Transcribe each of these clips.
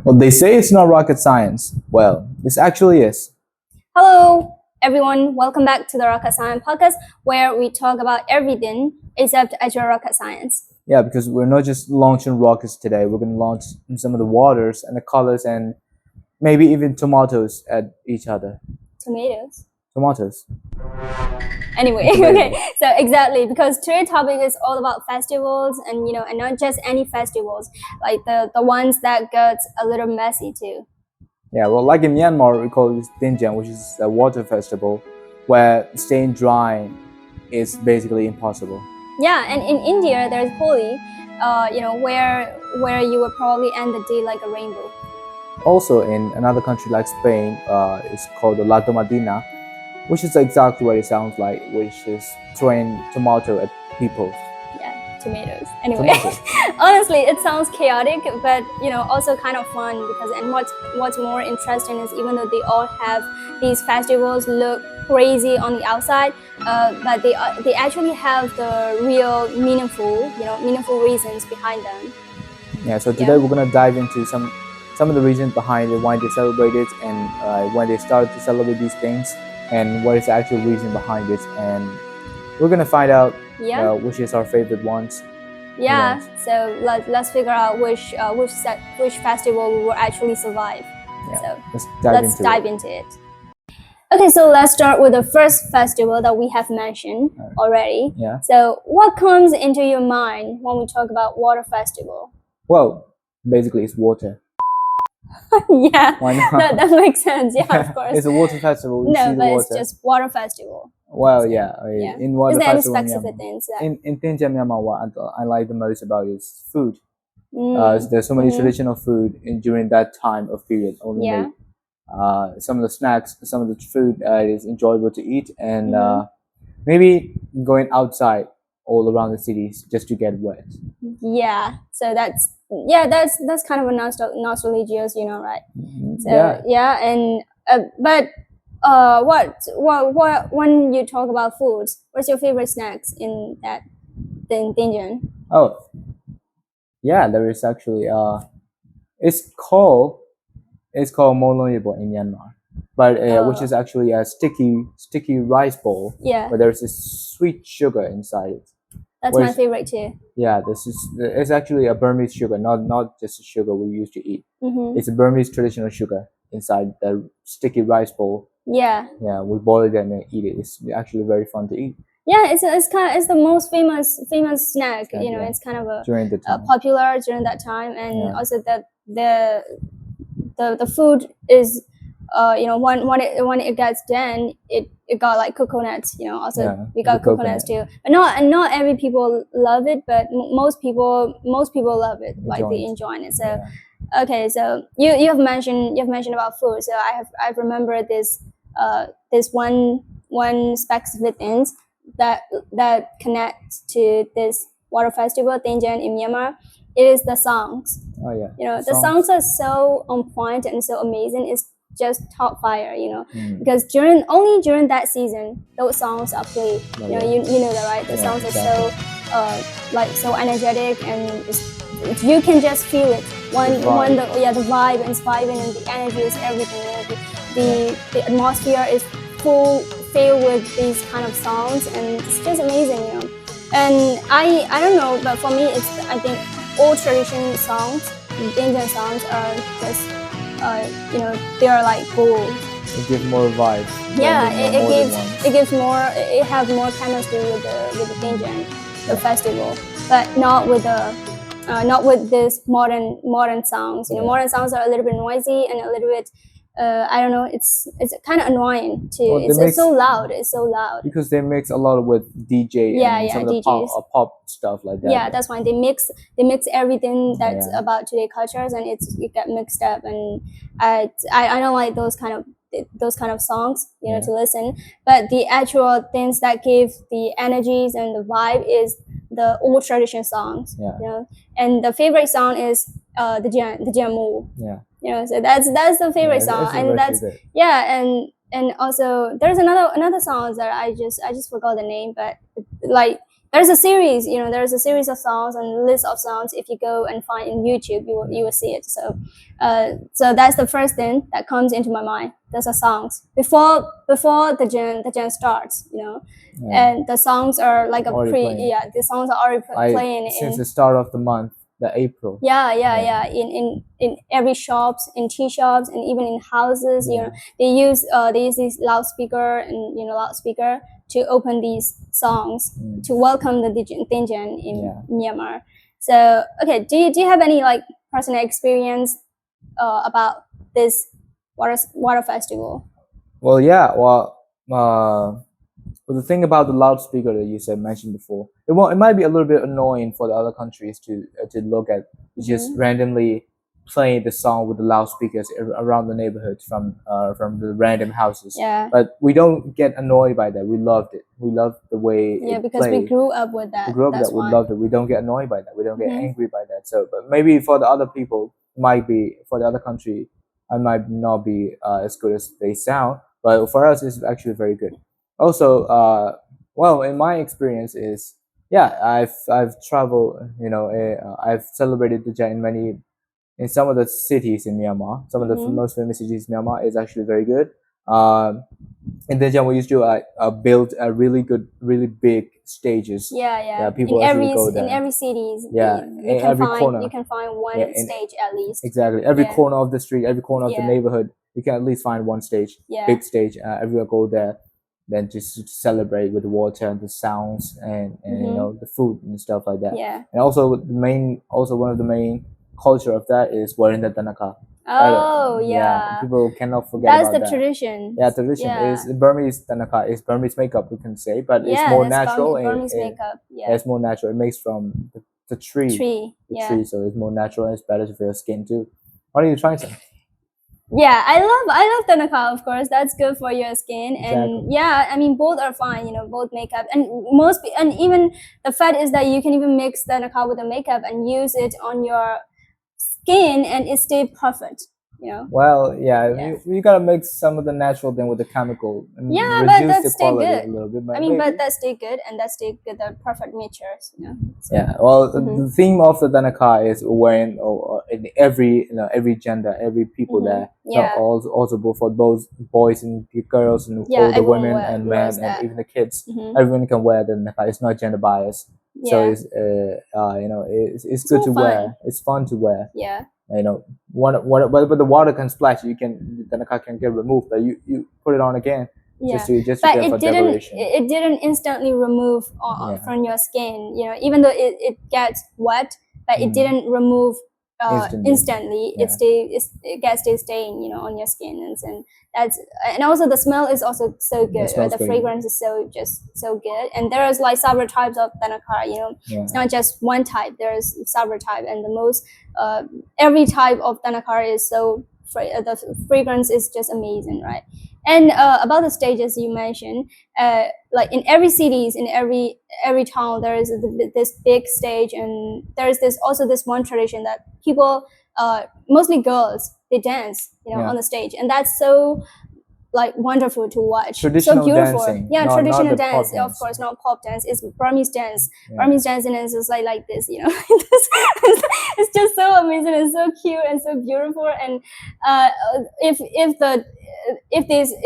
Well, they say it's not rocket science. Well, this actually is. Hello, everyone. Welcome back to the Rocket Science podcast, where we talk about everything except actual rocket science. Yeah, because we're not just launching rockets today. We're going to launch some of the waters and the colors and maybe even tomatoes at each other. Tomatoes. Tomatoes. Anyway, okay. So exactly, because today's topic is all about festivals, and and not just any festivals, like the ones that get a little messy too. Yeah, well, like in Myanmar, we call it Thingyan, which is a water festival where staying dry is basically impossible. Yeah, and in India there's Holi, where you would probably end the day like a rainbow. Also, in another country like Spain, it's called the La Tomatina, which is exactly what it sounds like, which is throwing tomato at people. Yeah, tomatoes. Anyway, Tomatoes. honestly, it sounds chaotic, but also kind of fun because and what's more interesting is even though they all have these festivals look crazy on the outside, but they actually have the real meaningful reasons behind them. Yeah, so today we're gonna dive into some of the reasons behind it, why they celebrate it, and when they started to celebrate these things, and what is the actual reason behind it, and we're gonna find out which is our favorite ones. Yeah, so let's figure out which festival we will actually survive. Yeah, so let's dive into it. Okay, so let's start with the first festival that we have mentioned already. Yeah. So what comes into your mind when we talk about water festival? Well, basically it's water. Yeah, why not? that makes sense. Yeah, of course. It's a water festival. No, but it's just water festival. Well, so, yeah. In water is there any festival, specific things that in Thingyan, Myanmar, what I like the most about is food. There's so many traditional food during that time of period. Only made. Some of the snacks, some of the food is enjoyable to eat, and maybe going outside all around the cities just to get wet. Yeah, so that's kind of a nostalgic, right? So and but what when you talk about foods, what's your favorite snacks in Thingyan? Oh, yeah, there is actually it's called molonyibo in Myanmar, but which is actually a sticky rice bowl. Yeah, but there's this sweet sugar inside it. That's my favorite too. Yeah, it's actually a Burmese sugar, not just a sugar we used to eat. It's a Burmese traditional sugar inside the sticky rice bowl. Yeah, we boil it and eat it. It's actually very fun to eat. Yeah, it's the most famous snack. It's kind of popular during that time, and also the food is when it gets done, it got like coconuts. Also we got coconuts too, but not every people love it, but most people love it. Like they enjoy it. So okay, so you have mentioned about food. So I remember this one specific things that connects to this water festival Thingyan in Myanmar. It is the songs. Oh yeah. The songs are so on point and so amazing. It's just top fire, because during that season, those songs are played. You know that, right? The songs are so energetic, and you can just feel it. The vibe is vibing, and the energy is everything. The atmosphere is filled with these kind of songs, and it's just amazing, And I don't know, but for me, I think all tradition songs, Indian songs are just they are like gold. It gives more vibe. Yeah, it gives more. It has more chemistry with the Thingyan, the festival, but not with this modern songs. Modern songs are a little bit noisy and a little bit. I don't know. It's kind of annoying too. Well, it's so loud. It's so loud because they mix a lot with DJ and some of the pop stuff like that. Yeah, that's why they mix everything that's about today cultures, and it get mixed up. And I don't like those kind of songs, to listen. But the actual things that give the energies and the vibe is the old tradition songs. And the favorite song is the Jiamu. So that's the favorite song, and that's and also there's another song that I just forgot the name, but like there's a series, there's a series of songs and list of songs. If you go and find in YouTube, you will see it. So that's the first thing that comes into my mind. Those are songs before the Jan starts, and the songs are like the songs are already playing since the start of the month, the April. Yeah. In every shops, in tea shops, and even in houses, they use this loudspeaker and loudspeaker to open these songs to welcome the Thingyan in Myanmar. So okay, do you have any like personal experience about this water festival? Well, but the thing about the loudspeaker that you mentioned before, it might be a little bit annoying for the other countries to look at, just randomly playing the song with the loudspeakers around the neighborhood from the random houses. Yeah. But we don't get annoyed by that. We loved it. We loved the way because we grew up with that. We grew up with that. We loved it. We don't get annoyed by that. We don't get angry by that. So, but maybe for the other people, for the other country, I might not be as good as they sound. But for us, it's actually very good. Also, well, in my experience is, I've traveled, I've celebrated the Jan in some of the cities in Myanmar. Some of the most famous cities in Myanmar is actually very good. In the Jan, we used to build a really big stages. People actually go there. In every city, corner, you can find one stage at least. Exactly, every corner of the street, every corner of the neighborhood, you can at least find one stage, big stage. Everyone go there. Then just to celebrate with the water and the sounds and the food and stuff like that. And also one of the main culture of that is wearing the tanaka. People cannot forget about that. That's the tradition. Yeah, tradition is Burmese tanaka, is Burmese makeup, we can say, but it's more natural. Burmese makeup. It's more natural. It makes from the tree. Tree, so it's more natural and it's better for your skin too. Why don't you try some? Yeah, I love tanaka, of course. That's good for your skin. And I mean, both are fine, both makeup. And even the fact is that you can even mix tanaka with the makeup and use it on your skin and it stays perfect. Well, you gotta mix some of the natural thing with the chemical and but reduce that the quality good. a little bit. But that stay good, and that stay good, the perfect mixtures. So, well, the theme of the tanaka is wearing in every gender, every people there. Also for both boys and girls and all the women and men and even the kids. Everyone can wear the tanaka. It's not gender biased. So it's it's good to wear. It's fun to wear. But the water can splash. The tanaka can get removed, but you put it on again. Just to for decoration. It didn't instantly remove from your skin. Even though it gets wet, but it didn't remove instantly. It gets staying on your skin, and also the smell is also so good. The fragrance is so good, and there is like several types of tanaka. It's not just one type. There's several types, and the most every type of tanaka is so the fragrance is just amazing, right? And about the stages you mentioned, like in every cities, in every town, there is this big stage, and there is also this one tradition that people, mostly girls, they dance, on the stage, and that's so like wonderful to watch. Traditional so beautiful. Dancing. Traditional not dance, dance. Of course, not pop dance. It's Burmese dance. Burmese dancing is just like this, it's just so amazing and so cute and so beautiful. And if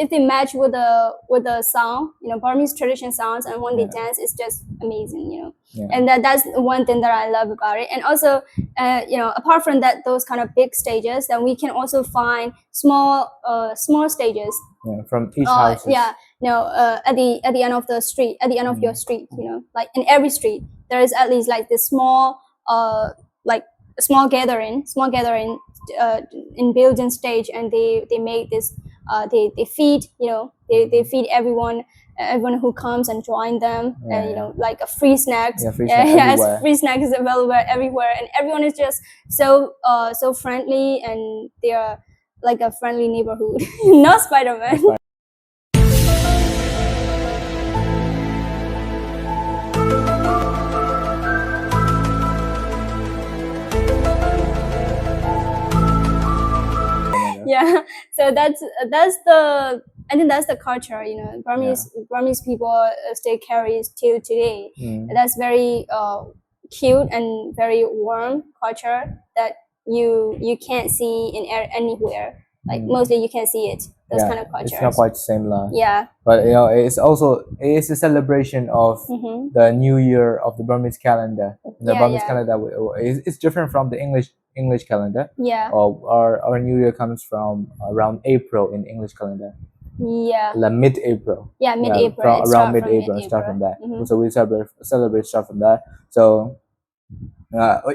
they match with the song, Burmese tradition sounds, and when they dance, it's just amazing, And that's one thing that I love about it. And also, apart from that, those kind of big stages, then we can also find small stages. From each house. At the end of the street, at the end of your street, like in every street, there is at least like this small gathering in building stage, and they make this they feed they feed everyone who comes and join them, and like a free snacks. Free snacks is available everywhere, and everyone is just so friendly, and they are like a friendly neighborhood. Not Spider-Man. Yeah. So that's the, I think that's the culture. Burmese people still carry till today. That's very cute and very warm culture that you can't see in anywhere. Like mostly you can see it. Those kind of cultures. It's not quite similar. Yeah. But it's a celebration of the New Year of the Burmese calendar. The Burmese calendar is different from the English calendar. Yeah. Our New Year comes from around April in English calendar. Yeah. Like mid-April. Yeah, mid-April. Around mid-April, start from that. So we celebrate start from that. So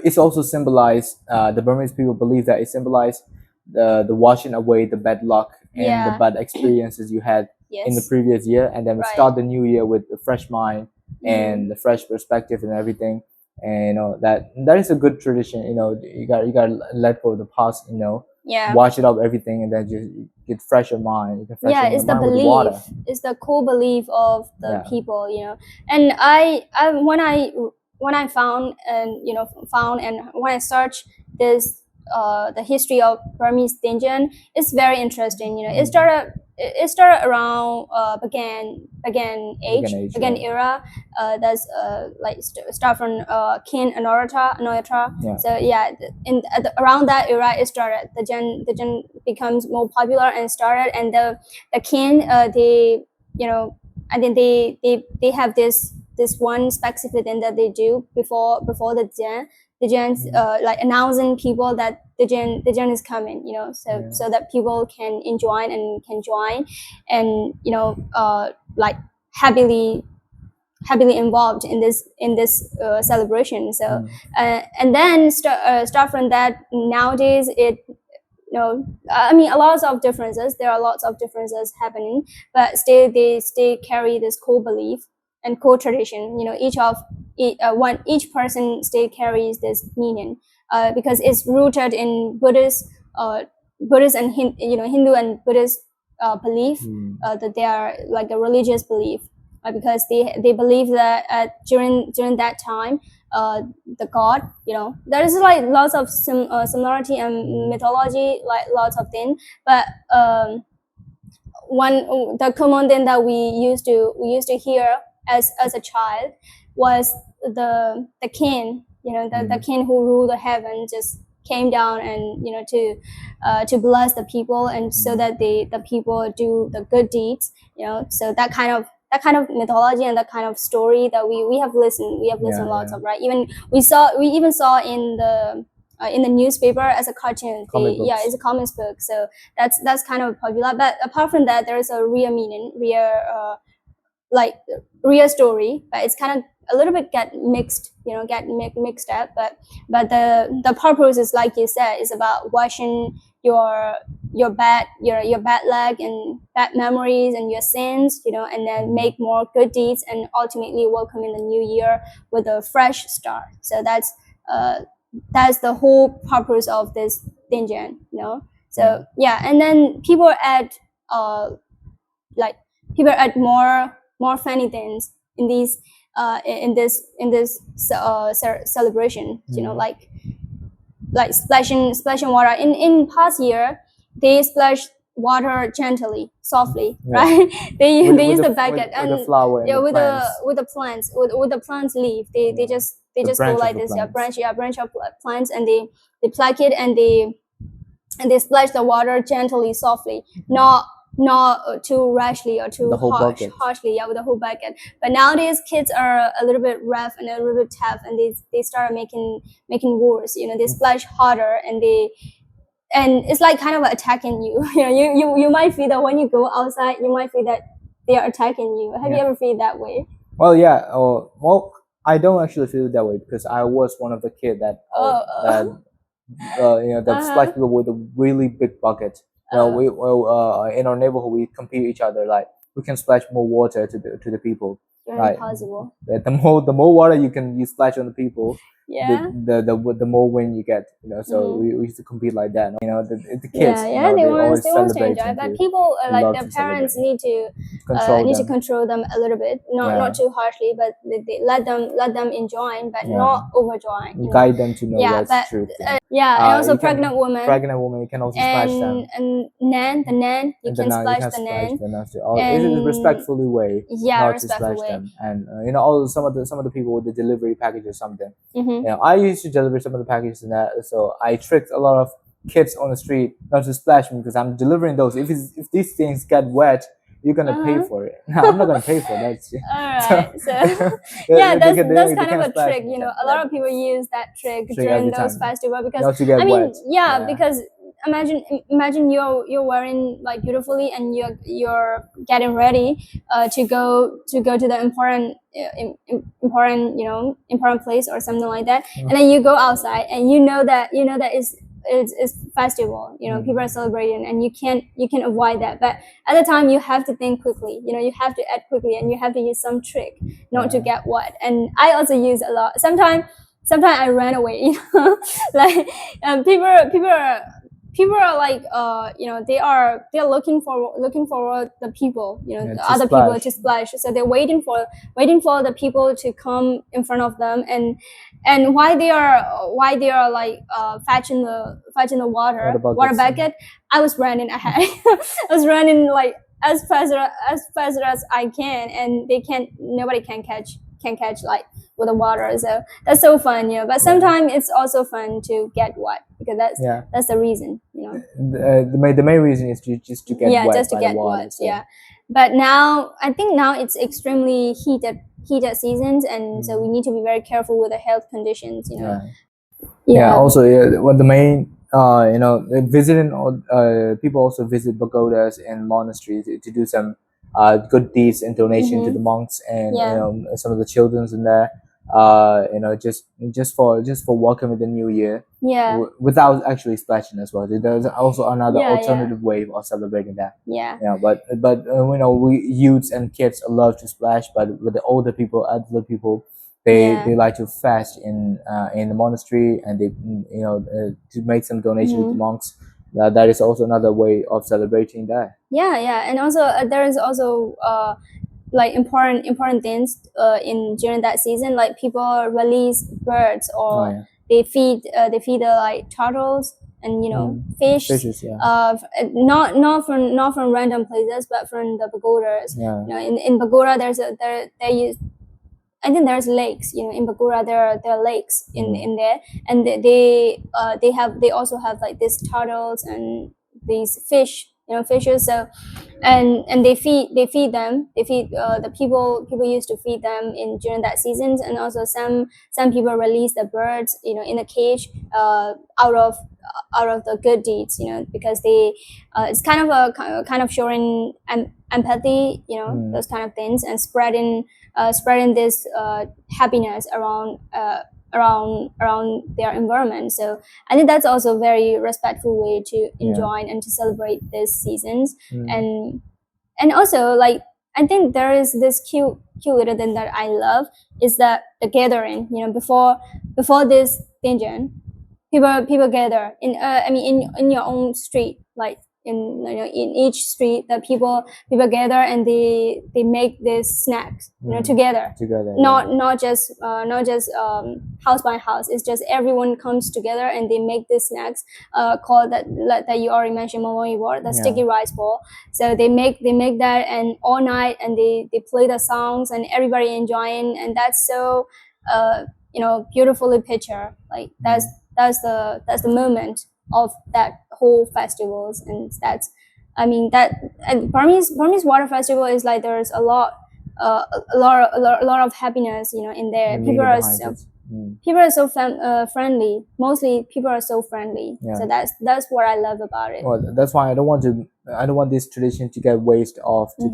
it's also symbolized. The Burmese people believe that it symbolized the washing away the bad luck and the bad experiences you had in the previous year, and then we start the new year with a fresh mind and the fresh perspective and everything. And that is a good tradition. You got to let go of the past. Wash it up everything, and then just get fresher mind. You can freshen it's your the mind with belief. water. It's the core belief of the people. And I when I found and when I searched this the history of Burmese Thingyan, it's very interesting. It started around Pagan era. That's like start from King Anoyatra. So around that era it started. The Gen becomes more popular and started, and the King I think they have this one specific thing that they do before the Gen. The Gen's like announcing people that the Gen is coming, so that people can enjoy and can join, and like happily involved in this celebration. So and then start from that. Nowadays I mean, a lot of differences. There are lots of differences happening, but still they carry this core belief and core tradition. Each person still carries this meaning because it's rooted in Buddhist and Hindu and Buddhist belief that they are like a religious belief because they believe that during that time the god, there is like lots of similarity and mythology, like lots of things, but the common thing that we used to hear as a child was the king, the king who ruled the heaven just came down and to bless the people, and so that the people do the good deeds, so that kind of mythology and that kind of story that we have listened lots of, right? Even we even saw in the newspaper as a cartoon. It's a comics book, so that's kind of popular. But apart from that, there is a real meaning, real story, but it's kind of a little bit get mixed up. But the purpose is, like you said, is about washing your bad luck and bad memories and your sins, and then make more good deeds and ultimately welcome in the new year with a fresh start. So that's the whole purpose of this Thingyan, So and then people add more funny things in these in this celebration, like splashing water. In past year, they splash water gently, softly, right? They use the bucket and with the flower and with the plants leaf. They just go like this, branch of plants, and they pluck it and they splash the water gently, softly, not too rashly or too harshly, with the whole bucket. But nowadays kids are a little bit rough and a little bit tough, and they start making wars. They splash harder, and it's like kind of attacking you. You might feel that when you go outside, you might feel that they are attacking you. Have you ever feel that way? Well, yeah. Well, I don't actually feel that way because I was one of the kids that splash people with a really big bucket. In our neighborhood we compete each other, like we can splash more water to the people. Right. Possible. The more water you splash on the people, yeah, the more win you get. So we used to compete like that. The kids, they want to celebrate enjoy, but people like their parents need to control them a little bit, not too harshly, but they let them enjoy, but not overjoying. Guide them to know that's true. And also pregnant women you can also splash them. And the nan you can splash the nan. It is a respectfully way not to splash way. them. And all some of the people with the delivery package or something. Mm-hmm. I used to deliver some of the packages and that, so I tricked a lot of kids on the street not to splash me because I'm delivering those. If these things get wet, you're gonna pay for it. No, I'm not gonna pay for that. Alright, so that's kind of a trick. A lot of people use that trick during those festivals because because imagine you're wearing like beautifully and you're getting ready to go to the important place or something like that, and then you go outside and you know that it's festival, people are celebrating and you can't avoid that, but at the time you have to think quickly, you have to act quickly and you have to use some trick not to get wet. And I also use a lot. Sometimes I ran away, like people are like they're looking for the people, the other people to splash, so they're waiting for the people to come in front of them, and while they are like fetching the water bucket, I was running ahead. I was running like as fast as I can, and nobody can catch like with the water. So that's so fun, but sometimes it's also fun to get wet because that's the reason, the main reason is just to get wet, just to get wet. So. But now I think it's extremely heated seasons, and so we need to be very careful with the health conditions, Also the main visiting people also visit pagodas and monasteries to do some good deeds and donation to the monks and some of the children's in there, just for welcoming the new year, without actually splashing as well. There's also another alternative way of celebrating that. But we youths and kids love to splash, but with the older people, elderly people, they like to fast in the monastery, and they to make some donation to the monks. That is also another way of celebrating that. And also there is also like important things in during that season, like people release birds or they feed the like turtles and fishes, not from random places, but from the pagodas. In pagoda they use, I think there's lakes. In Bagura there are lakes in there, and they also have like these turtles and these fishes. So, and they feed them. They feed the people used to feed them during that seasons, and also some people release the birds in a cage out of the good deeds, because they it's kind of showing empathy, those kind of things, and spreading this happiness around their environment. So I think that's also a very respectful way to enjoy and to celebrate these seasons. And also, like, I think there is this cute little thing that I love is that the gathering. Before this Thingyan, people gather in your own street, like in each street, that people gather and they make these snacks together, not just house by house. It's just everyone comes together and they make these snacks called that you already mentioned, the sticky rice ball. So they make that, and all night, and they play the songs and everybody enjoying, and that's so beautifully picture. Like that's the moment of that whole festivals. And that's, and Burmese water festival is like there's a lot of happiness in there. People are so friendly. Mostly people are so friendly. So that's what I love about it. Well, that's why I don't want this tradition to get waste off, to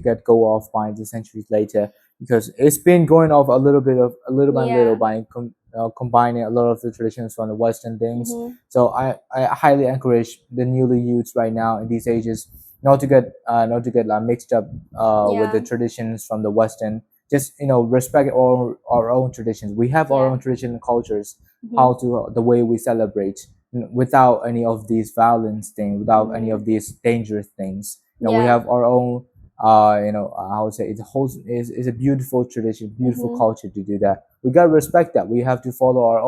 get go off by the centuries later, because it's been going off a little by little by combining a lot of the traditions from the Western things. So I highly encourage the newly youths right now in these ages not to get like mixed up with the traditions from the Western, just respect our own traditions. We have our own tradition and cultures, how to the way we celebrate, without any of these violence things, without any of these dangerous things. We have our own I would say it's a whole is a beautiful tradition, beautiful culture to do that. We gotta respect that. We have to follow our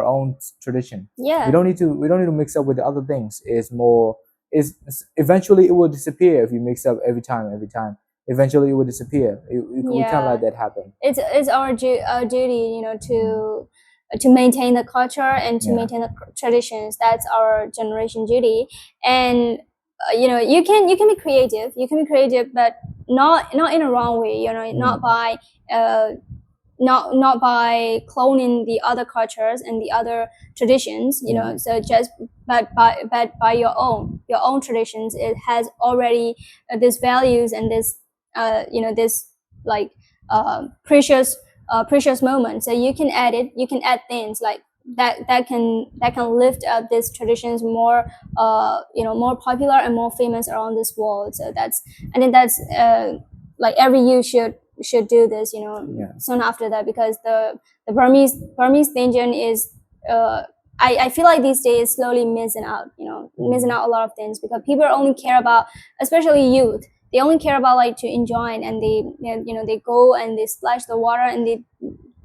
own tradition. We don't need to mix up with the other things. It's more is eventually it will disappear if you mix up every time. Eventually it will disappear. We can't let that happen. It's our duty, to maintain the culture and to maintain the traditions. That's our generation duty. And you can be creative. You can be creative, but not in a wrong way. Not by not by cloning the other cultures and the other traditions. So just but by your own traditions. It has already these values and this this like precious moment. So you can add it. You can add things like that can lift up these traditions more more popular and more famous around this world. So I think that's like every youth should do this soon after that, because the Burmese Thingyan is I feel like these days slowly missing out missing out a lot of things, because people only care about, especially youth, they only care about like to enjoy it, and they go and they splash the water, and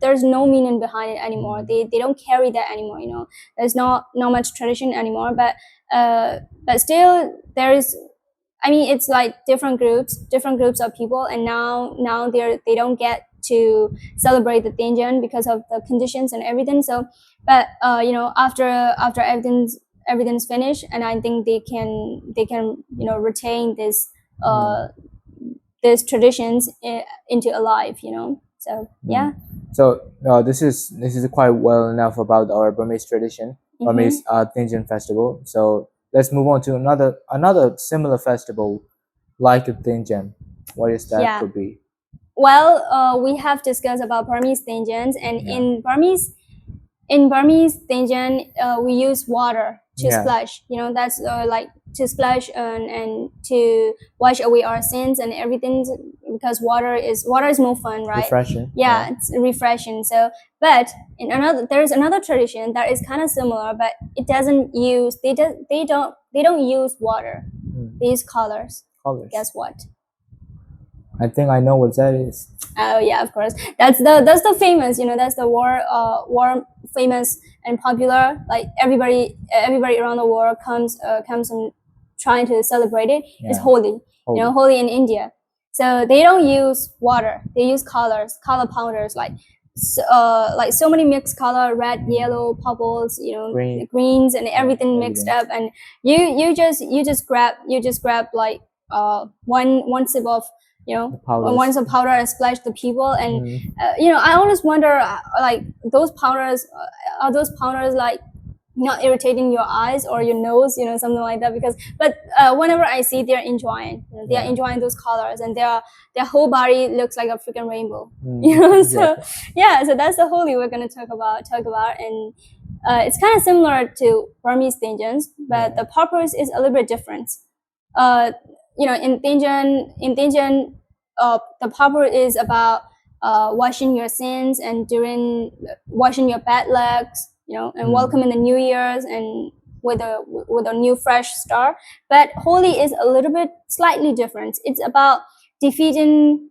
there's no meaning behind it anymore. They don't carry that anymore. There's not much tradition anymore, but still there is. I mean, it's like different groups of people, and now they don't get to celebrate the Thingyan because of the conditions and everything. So, but after everything's finished, and I think they can retain this these traditions into alive. So yeah. So this is quite well enough about our Burmese tradition, Burmese Thingyan festival. So let's move on to another similar festival like the Thingyan. What is that could be? Well, we have discussed about Burmese Thingyans, and in Burmese Thingyan, we use water to splash. That's like to splash and to wash away our sins and everything, because water is more fun, right? Refreshing. Yeah, it's refreshing. So, but there's another tradition that is kind of similar, but it doesn't use they don't use water. They use colors. Guess what? I think I know what that is. Oh yeah, of course. That's the famous. That's the war famous and popular. Like everybody around the world comes and trying to celebrate it. It's Holi. Holi in India. So they don't use water. They use color powders, like so many mixed color, red, yellow, purples, greens, and everything mixed up. And you just grab like one sip of one of powder and splash the people. And I always wonder, like those powders are those powders like not irritating your eyes or your nose, something like that, but whenever I see they're enjoying those colors, and their whole body looks like a freaking rainbow. So so that's the Holi we're going to talk about. And it's kind of similar to Burmese Thingyans, but the purpose is a little bit different. In Thingyan, the purpose is about washing your sins, and during washing your bad lucks, and welcoming the New Year's and with a new fresh start. But Holi is a little bit slightly different. It's about defeating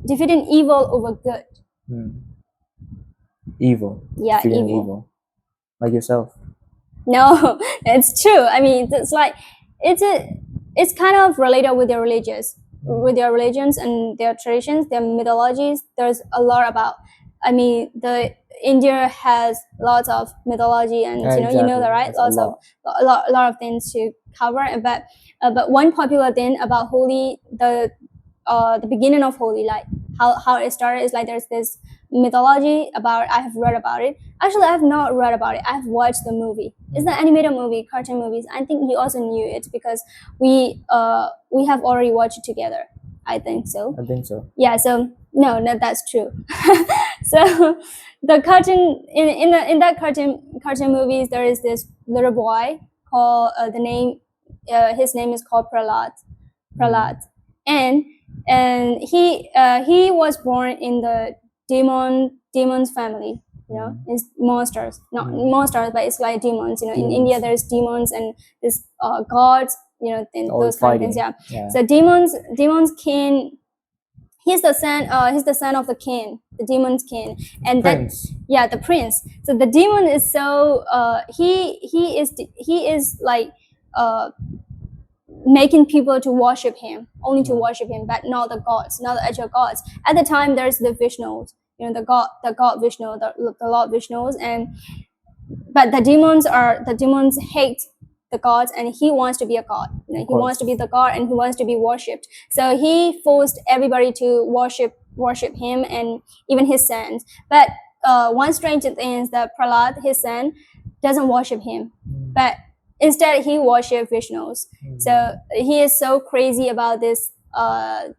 evil over good. Evil. Yeah, evil. Like yourself. No, it's true. I mean, it's like it's kind of related with their religions and their traditions, their mythologies. There's a lot about. I mean, India has lots of mythology, and exactly. You know that, right? Lots of a lot of things to cover. But one popular thing about Holi, the beginning of Holi, like how it started, is like there's this mythology about. I have read about it. Actually, I have not read about it. I have watched the movie. It's an animated movie, cartoon movies. I think you also knew it because we have already watched it together. I think so. Yeah. So no, that's true. So the cartoon in that cartoon movies, there is this little boy called his name is called Prahlad, and and he was born in the demon's family. It's monsters, not monsters, but it's like demons. In India there's demons and this gods. Those kind of things. Yeah. So demons king. He's the son. He's the son of the king, the demon's king, and prince. The prince. So the demon is so. He is like making people to worship him, only to worship him, but not the gods, not the actual gods. At the time, there's the Vishnus, the god Vishnu, the Lord Vishnus, but the demons hate the gods, and he wants to be a god. He wants to be the god, and he wants to be worshipped. So he forced everybody to worship him, and even his sons. But one strange thing is that Prahlad, his son, doesn't worship him, but instead he worships Vishnus. So he is so crazy about this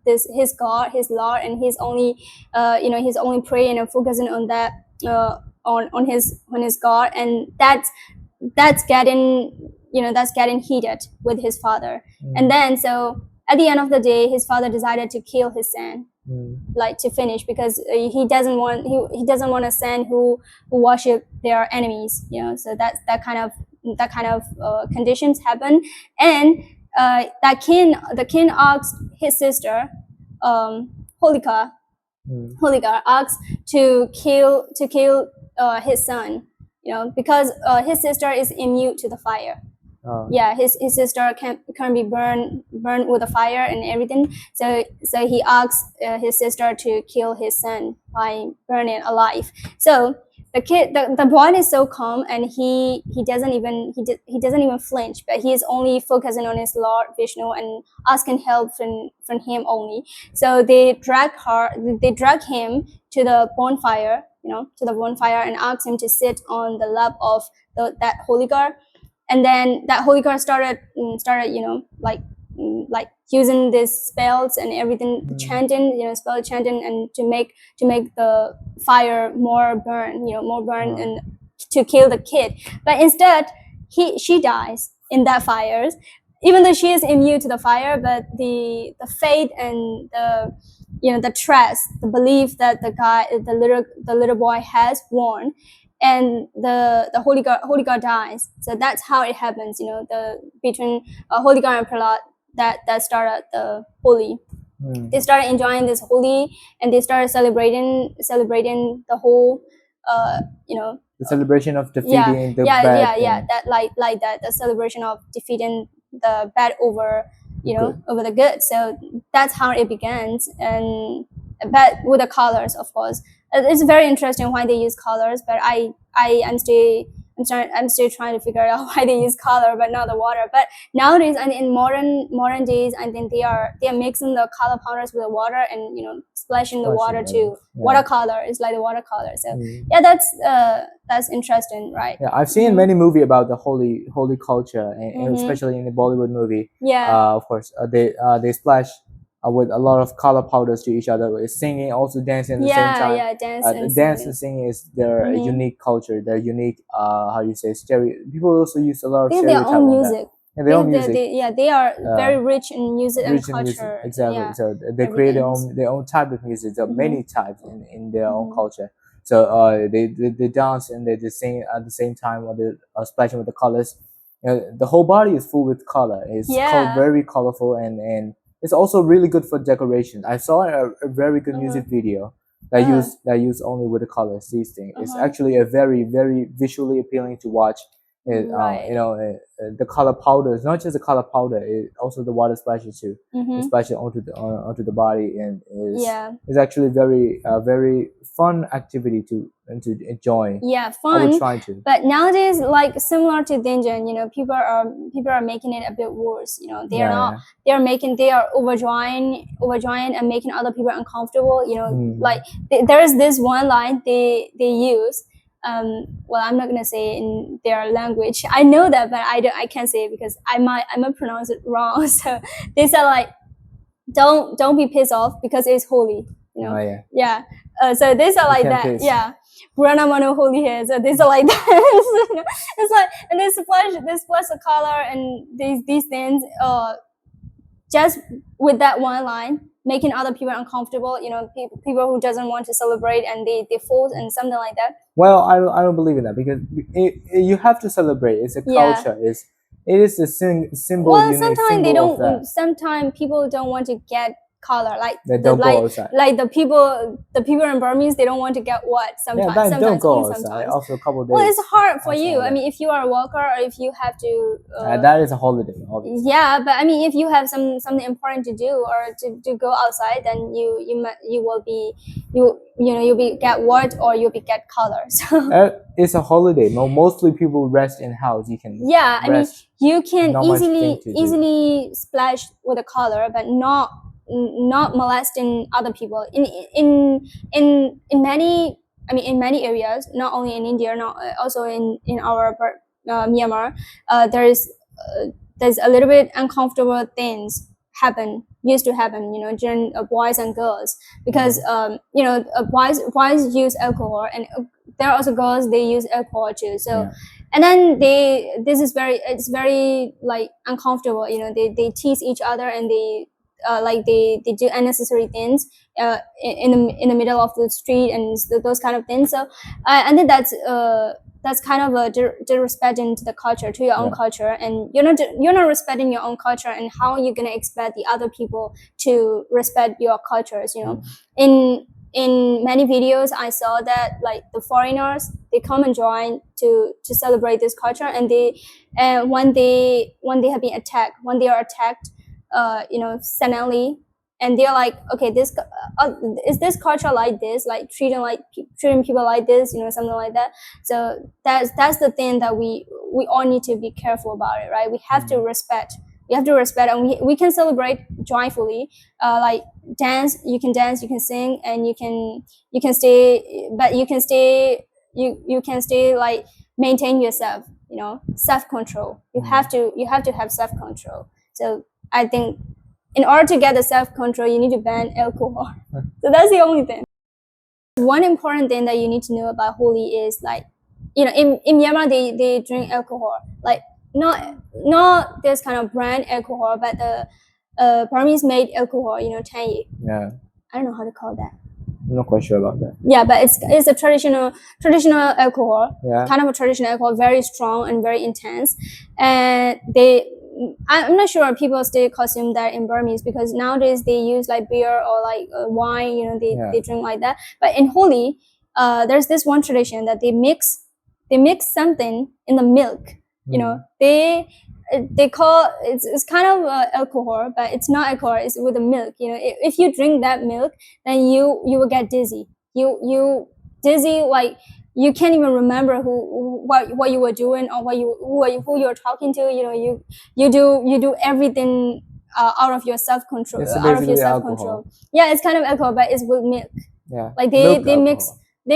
his god, his Lord, and he's only he's only praying and focusing on that on his god, and that's getting heated with his father. And then so at the end of the day, his father decided to kill his son, like to finish, because he doesn't want a son who worship their enemies. So that kind of conditions happen. And the king asked his sister, Holika asked to kill his son, because his sister is immune to the fire. His sister can be burned with the fire and everything. So he asks his sister to kill his son by burning alive. So the boy is so calm, and he doesn't even flinch, but he is only focusing on his Lord Vishnu and asking help from him only. So they drag him to the bonfire, and ask him to sit on the lap of that Holigar. And then that Holigar started like using these spells and everything, chanting, spell chanting, and to make the fire more burn, and to kill the kid. But instead, she dies in that fire, even though she is immune to the fire. But the faith and the trust, the belief that the little boy has won, and the Holigar dies. So that's how it happens. Between Holigar and Prahlad, that started the Holi. They started enjoying this Holi, and they started celebrating the whole the celebration of defeating the bad. That like that, the celebration of defeating the bad over over the good. So that's how it begins. And but with the colors, of course, it's very interesting why they use colors. But I'm still trying to figure out why they use color but not the water. But nowadays, and in modern days, I think they are mixing the color powders with the water, and splashing the water too. Watercolor is like the watercolor. So that's interesting, right? Yeah, I've seen many movies about the Holi culture, and especially in the Bollywood movie. Of course, they splash with a lot of color powders to each other. Singing, also dancing at the same time. Dance and singing is their unique culture. Their unique, how you say, people also use a lot of their own music. Their own music. They are very rich in music and culture. Music. Exactly. So they create their own type of music. There are many types in their own culture. So they dance and they sing at the same time, while they're splashing with the colors. The whole body is full with color. It's very colorful, and it's also really good for decoration. I saw a very good music video that use only with the colors. These things. It's actually a very very visually appealing to watch. The color powder is not just the color powder; it also the water splashes too. It splashes onto the body, and it's actually very fun activity to enjoy. Yeah, fun. I would try to. But nowadays, like similar to Thingyan, people are making it a bit worse. They are overdrawing and making other people uncomfortable. Like there is this one line they use. Well, I'm not gonna say it in their language. I know that, but I can't say it because I might pronounce it wrong. So they said like, don't be pissed off because it's holy. So they said like that. Piss. Yeah, Purana Mano holy here. So they said like that. It's like, and they splash the color and these things. just with that one line, making other people uncomfortable, people who doesn't want to celebrate and they force and something like that. Well, I don't believe in that, because you have to celebrate. It's a culture. It is the symbol. Well, sometimes they don't. Sometimes people don't want to get color, like like the people in Burmese, they don't want to get what sometimes. Yeah, sometimes don't go outside. Also, a couple of days. Well, it's hard for you. I mean, if you are a worker or if you have to. That is a holiday, obviously. Yeah, but I mean, if you have something important to do or to go outside, then you will be you'll be get word or you'll be get color. So it's a holiday. Mostly people rest in house. You can. Yeah, I mean, you can easily splash with a color, but not molesting other people in many, I mean, in many areas, not only in India, not also in our Myanmar, there's a little bit uncomfortable things used to happen, during boys and girls, because boys use alcohol, and there are also girls, they use alcohol too. So and then it's very like uncomfortable, they tease each other, and they do unnecessary things in the middle of the street and those kind of things. So I think that's kind of a disrespecting to the culture, to your own culture, and you're not respecting your own culture, and how you're gonna expect the other people to respect your cultures, in many videos I saw that, like, the foreigners, they come and join to celebrate this culture, and when they have been attacked, when they are attacked, suddenly, and they're like, okay, this is this culture like this, like treating people like this, something like that. So that's the thing that we all need to be careful about it, right? We have to respect. And we can celebrate joyfully, like dance, you can sing, and you can stay, but you can stay like maintain yourself, self-control. You have to have self-control. So I think in order to get the self-control, you need to ban alcohol. So that's the only thing. One important thing that you need to know about Holi is, like, in Myanmar, they drink alcohol, like not this kind of brand alcohol, but the Burmese made alcohol, Thingyan. Yeah. I don't know how to call that. I'm not quite sure about that. Yeah, but it's a traditional alcohol. Yeah. Kind of a traditional alcohol, very strong and very intense. And I'm not sure people still consume that in Burmese, because nowadays they use like beer or like wine, they drink like that. But in Holi, there's this one tradition that they mix something in the milk. They call it's kind of alcohol, but it's not alcohol. It's with the milk. If you drink that milk, then you will get dizzy. You dizzy, like you can't even remember what you were doing, or who you're talking to. You do everything out of your self control. Yeah, it's kind of alcohol, but it's with milk. Yeah, like they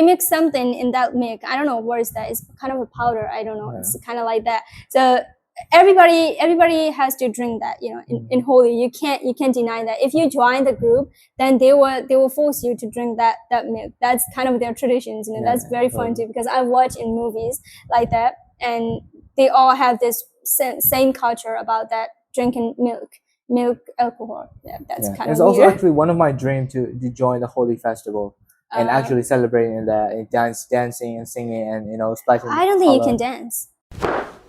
mix something in that milk. I don't know what is that. It's kind of a powder. I don't know. Yeah. It's kind of like that. So everybody has to drink that. In Holi, you can't deny that. If you join the group, then they will force you to drink that milk. That's kind of their traditions. That's very fun too, because I watch in movies like that, and they all have this same culture about that, drinking milk alcohol. Yeah, that's kind of. It's also actually one of my dreams to join the Holi festival. And actually celebrating that, and dancing and singing, and splashing. I don't think you can dance.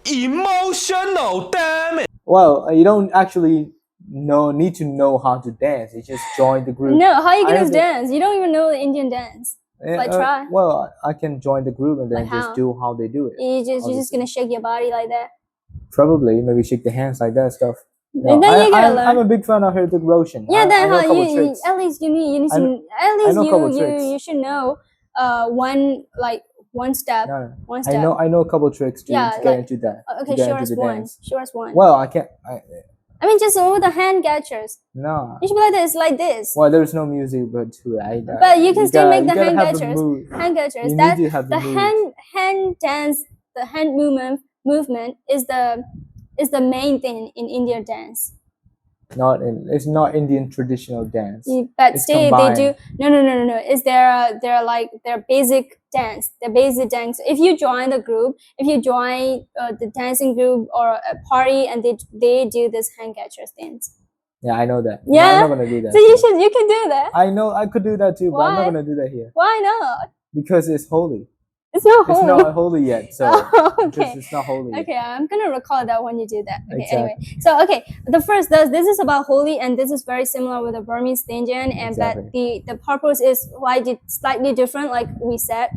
Emotional, damn it! Well, you don't actually need to know how to dance. You just join the group. No, how are you gonna dance? You don't even know the Indian dance. Like try. Well, I can join the group and then just do how they do it. You're just gonna shake your body like that. Probably, maybe shake the hands like that stuff. No, and then I'm a big fan of Hrithik Roshan. Yeah, then at least you should know one step. No. One step. I know a couple tricks to get into that. Okay, show us one. Well, I can't. I mean, just with the hand gestures. No. You should be like this, like this. Well, there's no music, but but you can still make the hand gestures. Hand gestures. The hand dance, the hand movement is the main thing in Indian dance. It's not Indian traditional dance. But still, they do. No. It's their basic dance. Their basic dance. If you join the group, if you join the dancing group or a party, and they do this hand gestures things. Yeah, I know that. Yeah, no, I'm not gonna do that. So you can do that. I know I could do that too, but I'm not gonna do that here. Why not? Because it's holy. It's not holy. It's not holy yet, so okay. it's not holy yet. Okay, I'm gonna record that when you do that. Okay, exactly. Anyway, so this is about Holi, and this is very similar with the Burmese Thingyan, and exactly. the purpose is slightly different, like we said,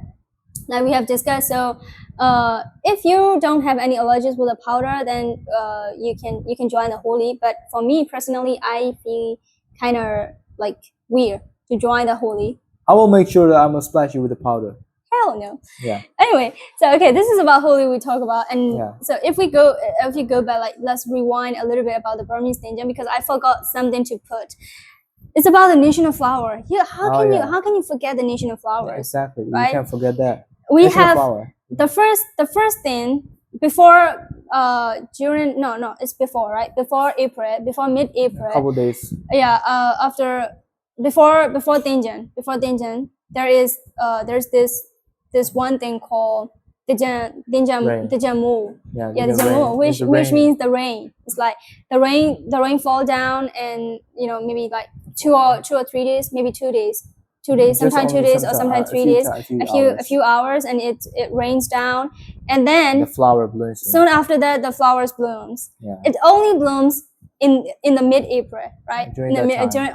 like we have discussed. So, if you don't have any allergies with the powder, then you can join the Holi. But for me personally, I feel kind of like weird to join the Holi. I will make sure that I'm gonna splash you with the powder. Hell no. Yeah. Anyway, so okay, this is about Holi we talk about, and so if you go back, like let's rewind a little bit about the Burmese Thingyan, because I forgot something to put. It's about the national flower. How can you forget the national flowers? Yeah, exactly. Right? You can't forget that. We national have flower. the first thing before during it's before, right? Before April, before mid-April. A couple days. Yeah. Before Thingyan, there's this one thing called Thingyan Mu. Yeah, Thingyan Mu, which means the rain. It's like the rain fall down, and maybe like two or 3 days, maybe 2 days. 2 days, sometimes 2 days, or sometimes 3 days, a few hours, and it rains down, and then the flower blooms. Soon after that, the flowers blooms. Yeah. It only blooms in the mid-April, right?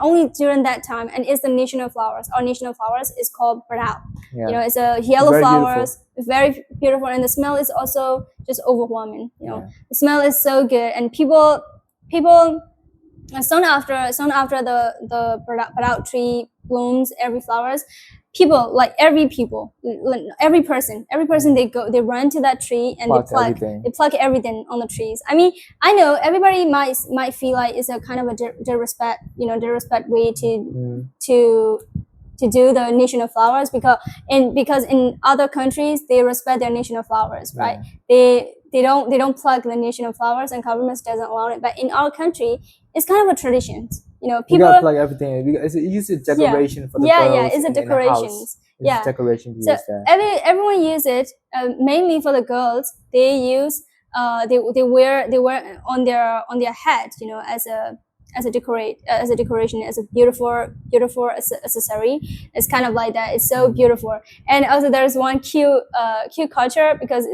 Only during that time, and it's the national flowers. Our national flowers is called Parao. Yeah. It's a yellow flowers. It's very beautiful, and the smell is also just overwhelming. The smell is so good, and people soon after the Parao tree blooms, every flowers, every person they run to that tree and they pluck everything on the trees. I mean, I know everybody might feel like it's a kind of a disrespect way to do the national flowers, because in other countries they respect their national flowers, right? They don't pluck the national flowers, and government doesn't allow it. But in our country, it's kind of a tradition. People gotta plug everything. It's a decoration for the girls. It's a decoration. It's decoration. So everyone use it mainly for the girls. They use they wear on their head, as a decoration, as a beautiful accessory. It's kind of like that. It's so beautiful. And also there's one cute culture, because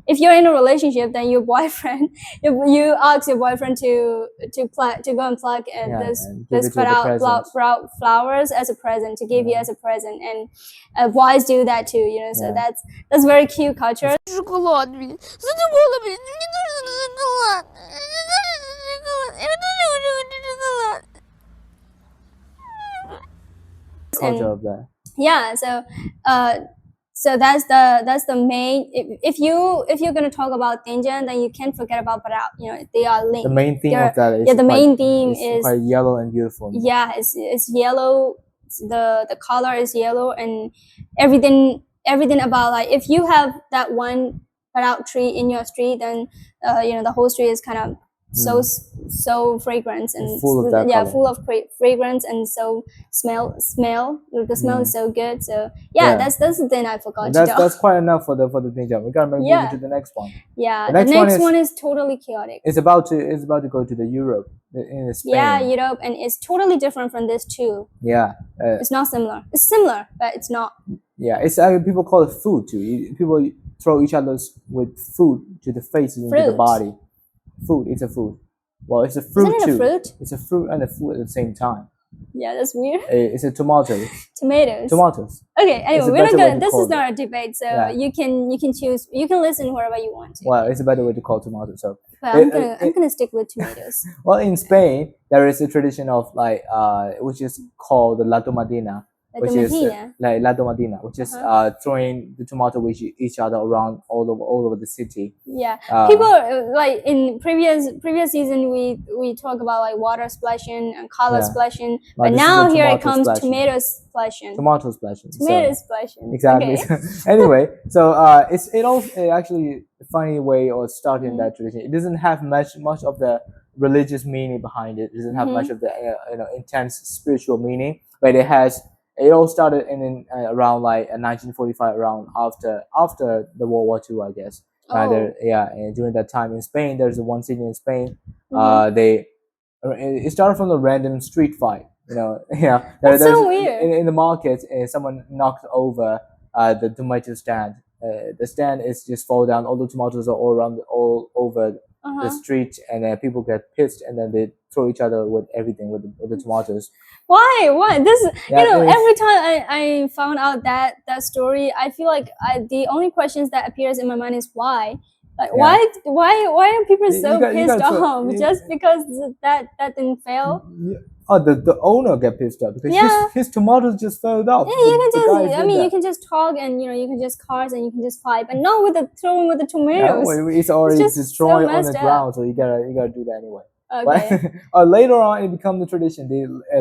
if you're in a relationship, then your boyfriend, if you ask your boyfriend to go and pluck this flowers as a present, to give you as a present, and boys do that too, so that's very cute culture. Culture of that. Yeah, so that's the main. If you're gonna talk about Thingyan, then you can't forget about Parao. They are linked. The main theme of that is the main theme is quite yellow and beautiful. Yeah, it's yellow. The color is yellow, and everything about, like, if you have that one Parao tree in your street, then the whole street is kind of so fragrance and full of that full of fragrance, and so smell. The smell is so good. So that's the thing I forgot. That's quite enough for the Thingyan. We gotta move to the next one. Yeah, the next one is totally chaotic. It's about to go to the Europe, in Spain. Yeah, Europe, and it's totally different from this too. Yeah, it's not similar. It's similar, but it's not. Yeah, it's people call it food too. People throw each other with food to the faces and to the body. Food. It's a food. Well, it's a fruit too. It's a fruit and a food at the same time. Yeah, that's weird. It's a tomato. Tomatoes. Okay. Anyway, we're not gonna. This is not a debate, so you can choose. You can listen wherever you want to. Well, it's a better way to call tomato. So. Well, I'm gonna stick with tomatoes. Well, in Spain, there is a tradition of which is called the La Tomatina. Which is La Tomatina, which is throwing the tomato with each other around all over the city. Yeah, people like in previous season we talk about like water splashing and color splashing, but now here it comes tomato splashing. Tomato splashing. Tomato splashing. Exactly. Okay. Anyway, so it's actually a funny way of starting that tradition. It doesn't have much of the religious meaning behind it. It doesn't have much of the intense spiritual meaning, but it has. It all started in around like 1945, around after the World War II, I guess. And during that time in Spain, there's one city in Spain. It started from the random street fight. Yeah. That's so weird. In the market, someone knocked over the tomato stand. The stand is just fall down. All the tomatoes are all over the street, and then people get pissed, and then they throw each other with everything with the tomatoes. Why this, every time I found out that story, I feel like the only questions that appears in my mind is why. Like, why are people so pissed off just because that didn't fail? Oh, the owner get pissed off because his tomatoes just fell off. Yeah, you can just you can just talk, and you can just cars, and you can just fight, but not with the throwing with the tomatoes. No, it's already destroyed on the ground, so you gotta do that anyway. Okay. But later on, it became the tradition.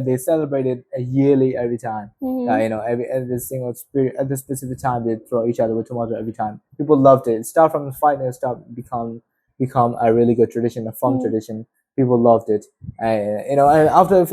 They celebrated yearly every time. Every single spirit at the specific time they throw each other with tomato every time. People loved it. Start from the fight and start become a really good tradition, a fun tradition. People loved it, and after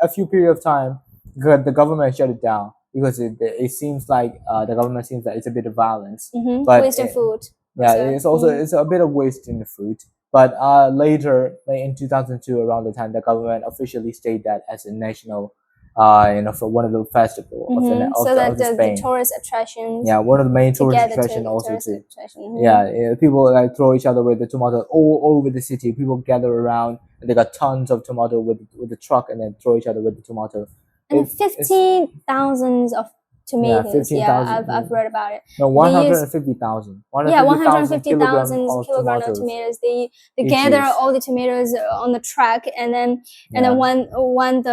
a few period of time, the government shut it down because it seems like the government seems like it's a bit of violence. But waste of food. Yeah, it's also it's a bit of waste in the food. But later, like in 2002, around the time, the government officially stated that as a national, for one of the festivals of the tourist attractions. Yeah, one of the main tourist attractions also too. Yeah, people like throw each other with the tomato all over the city. People gather around, and they got tons of tomato with the truck, and then throw each other with the tomato. And 15,000 of tomatoes. I've read about it. No, 150,000. 150,000 kilograms of tomatoes. They gather all the tomatoes on the track, and then when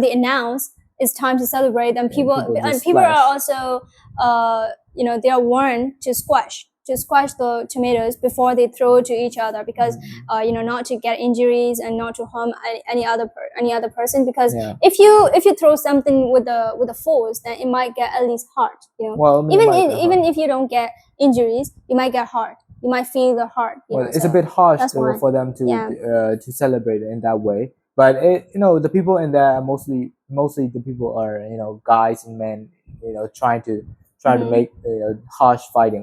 they announce it's time to celebrate, and people are also they are warned to squash the tomatoes before they throw to each other, because not to get injuries and not to harm any other person, because if you throw something with a force, then it might get at least hurt. Well, even if you don't get injuries, you might get hurt. You might feel the hurt. It's a bit harsh for them to celebrate it in that way. But the people in there are mostly the people are guys and men trying to make harsh fighting.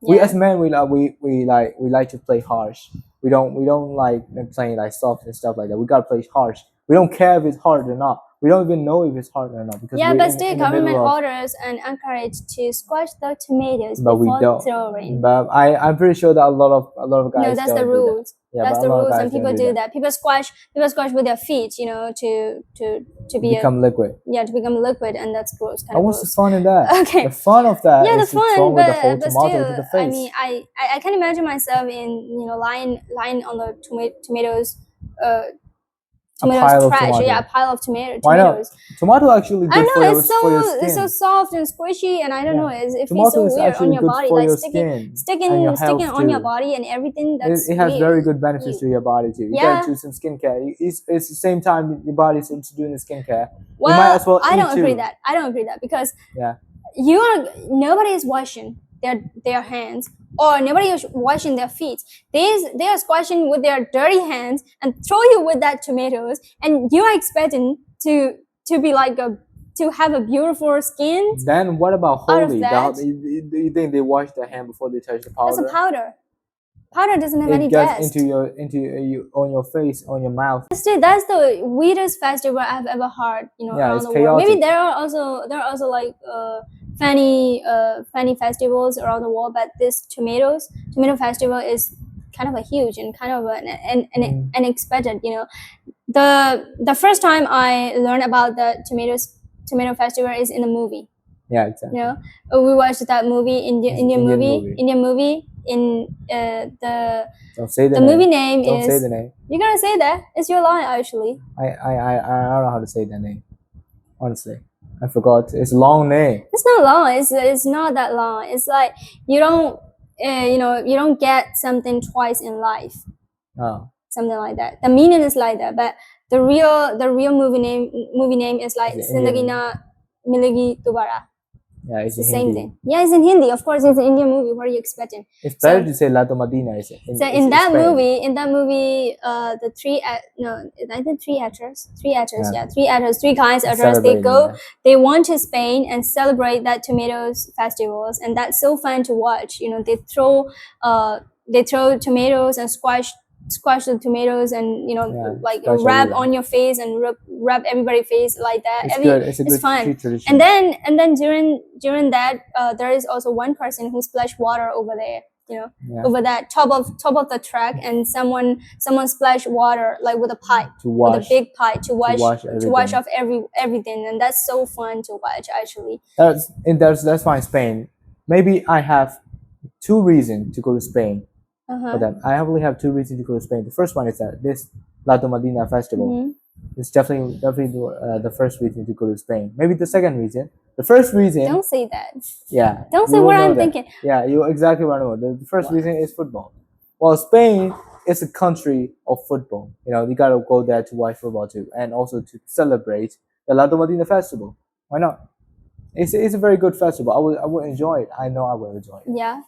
We as men we like to play harsh. We don't like playing like soft and stuff like that. We gotta play harsh. We don't care if it's hard or not. We don't even know if it's hard or not, because but still government orders and encourage to squash the tomatoes before throwing. But I'm pretty sure that a lot of guys. No, that's the rules. That's the rules, and people do that. People squash with their feet, to become liquid. Yeah, to become liquid, and that's gross. What's the fun in that? Okay. The fun of that. Yeah, the is fun, to but the whole tomato still, to the face. I mean, I can imagine myself in lying on the tomatoes. Tomatoes trash. Yeah, a pile of tomatoes. Why not? Tomato actually good for your skin. It's so soft and squishy, and I don't know, it feels so weird on your body, like sticking on your body and everything. It has very good benefits to your body too. You gotta do some skincare. It's the same time your body seems doing the skincare. Well, you might as well I don't agree that because nobody is washing their hands, or nobody is washing their feet. They are squashing with their dirty hands and throw you with that tomatoes, and you are expecting to be like to have a beautiful skin. Then what about Holi? Do you think they wash their hand before they touch the powder? That's a powder. Powder doesn't have any taste. It gets into on your face, on your mouth. Still, that's the weirdest festival I've ever heard. Around the world. Maybe there are also like funny festivals around the world, but this tomato festival is kind of a huge and kind of an unexpected. The first time I learned about the tomato festival is in the movie. Yeah, exactly. We watched that movie, Indian movie. In don't say the movie name don't say the name. You're gonna say that? It's your line, actually. I don't know how to say the name. Honestly, I forgot. It's a long name. It's not long. It's not that long. It's like you don't you don't get something twice in life. Oh. Something like that. The meaning is like that, but the real movie name is like Zindagi Na Milegi Dobara. Yeah, it's the same thing. Yeah, it's in Hindi. Of course, it's an Indian movie. What are you expecting? It's better to say La Tomatina. In that movie, the three actors, three guys actors, they went to Spain and celebrate that tomatoes festivals, and that's so fun to watch. They throw tomatoes and squash squash the tomatoes and like rub on your face and rub everybody's face like that. It's good. It's a good fun. tradition. And then during that there is also one person who splashed water over there, over that top of the track, and someone splashed water like with a pipe, with a big pipe to wash off everything, and that's so fun to watch actually. That's why in Spain, maybe I have 2 reasons to go to Spain. For them, I only have 2 reasons to go to Spain. The first one is that this La Tomadina festival is definitely the first reason to go to Spain. Maybe the second reason. The first reason. Don't say that. Yeah. Don't say what I'm thinking. Yeah, you exactly what I know. The first reason is football. Well, Spain is a country of football. You gotta go there to watch football too, and also to celebrate the La Tomadina festival. Why not? It's a very good festival. I will enjoy it. I know I will enjoy it. Yeah.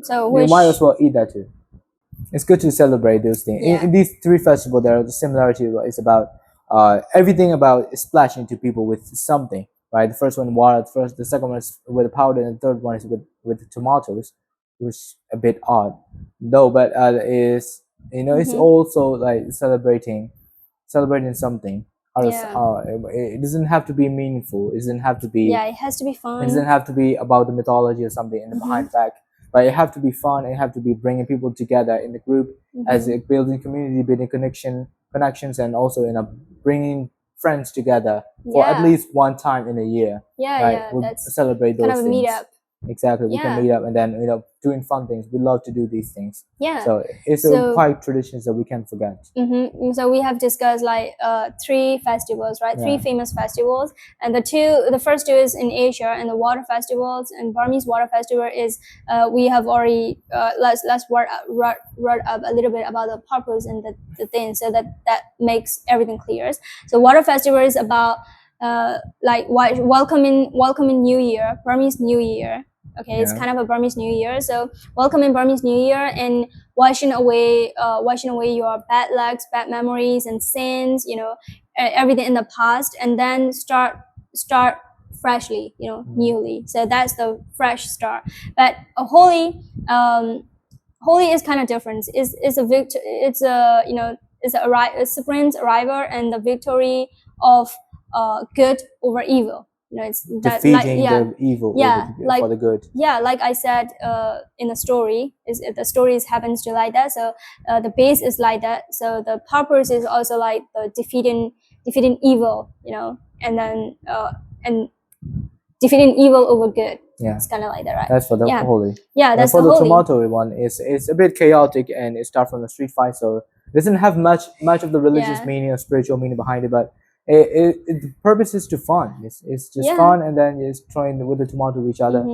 So you might as well eat that too. It's good to celebrate those things. Yeah. In these 3 festivals, there are the similarity. It's about everything about splashing to people with something, right? The first one water. The second one is with the powder, and the third one is with the tomatoes, which is a bit odd, though. But it's also like celebrating something. It doesn't have to be meaningful. It doesn't have to be. Yeah, it has to be fun. It doesn't have to be about the mythology or something in the behind fact. But it have to be fun. It have to be bringing people together in the group, as a building community, building connections, and also bringing friends together for at least one time in a year. Yeah, right? yeah. We'll celebrate those kind of a things. meetup. Exactly, we can meet up and then doing fun things. We love to do these things. Yeah. So it's quite traditions that we can't forget. So we have discussed like 3 festivals, right? 3 famous festivals, and the first 2 is in Asia, and the water festivals and Burmese water festival is we have already let's word up a little bit about the purpose and the thing, so that makes everything clear. So water festival is about like welcoming New Year, Burmese New Year. Okay, it's kind of a Burmese New Year. So welcoming Burmese New Year and washing away your bad lucks, bad memories, and sins. Everything in the past, and then start freshly. Newly. So that's the fresh start. But Holi is kind of different. It's a spring's arrival and the victory of good over evil. It's that, defeating the evil for the good. Yeah, like I said in the story, the story happens to like that. So the base is like that. So the purpose is also like the defeating evil, and then and defeating evil over good. Yeah, it's kind of like that, right? That's for the Holi. Yeah, that's for the tomato one. It's a bit chaotic, and it starts from the street fight, so it doesn't have much of the religious meaning or spiritual meaning behind it, but the purpose is to fun. It's just fun, and then it's throwing with the tomato to each other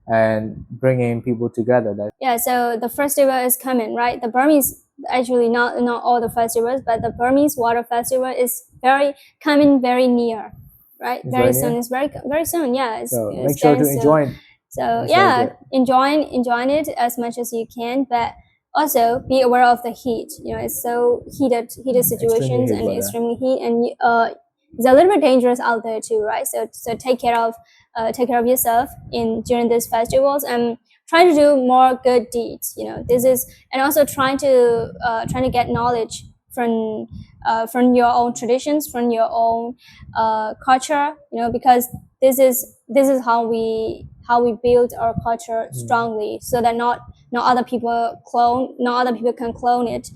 and bringing people together. So the festival is coming, right? The Burmese, actually not all the festivals, but the Burmese water festival is coming very near, right? Very soon. It's very soon. Yeah. So make sure to enjoy it. So enjoying it as much as you can, but also be aware of the heat. It's so heated situations and extremely heat, and it's a little bit dangerous out there too, right? So take care of yourself during these festivals, and try to do more good deeds. This is, and also trying to get knowledge from your own traditions, from your own culture. Because this is how we build our culture strongly, so that not other people can clone it.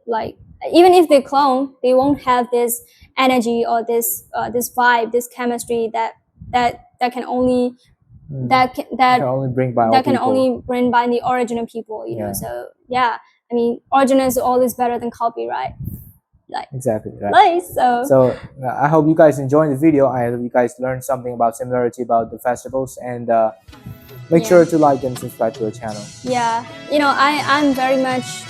Like even if they clone, they won't have this energy or this vibe, this chemistry that can only bring by the original people. So I mean, original is always better than copy, right? Exactly right. So I hope you guys enjoyed the video. I hope you guys learned something about similarity about the festivals, and make sure to like and subscribe to our channel. I'm very much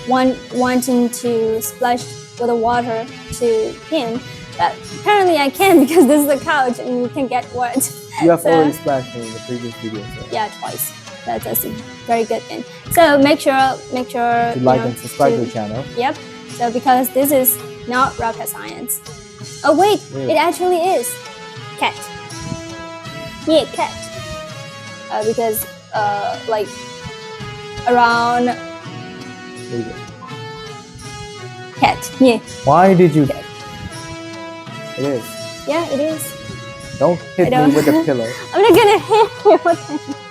wanting to splash with the water to him, but apparently I can't, because this is the couch and you can get wet. You have already splashed in the previous video. Yeah, twice. That's a very good thing. So make sure to like and subscribe to the channel. Yep. So because this is not rocket science. Oh wait, it actually is. Cat. Yeah, cat. Because like around Leave it. Cat. Yeah. Why did you? Cat. It is. Yeah, it is. Don't hit me with the pillow. I'm not gonna hit you with it.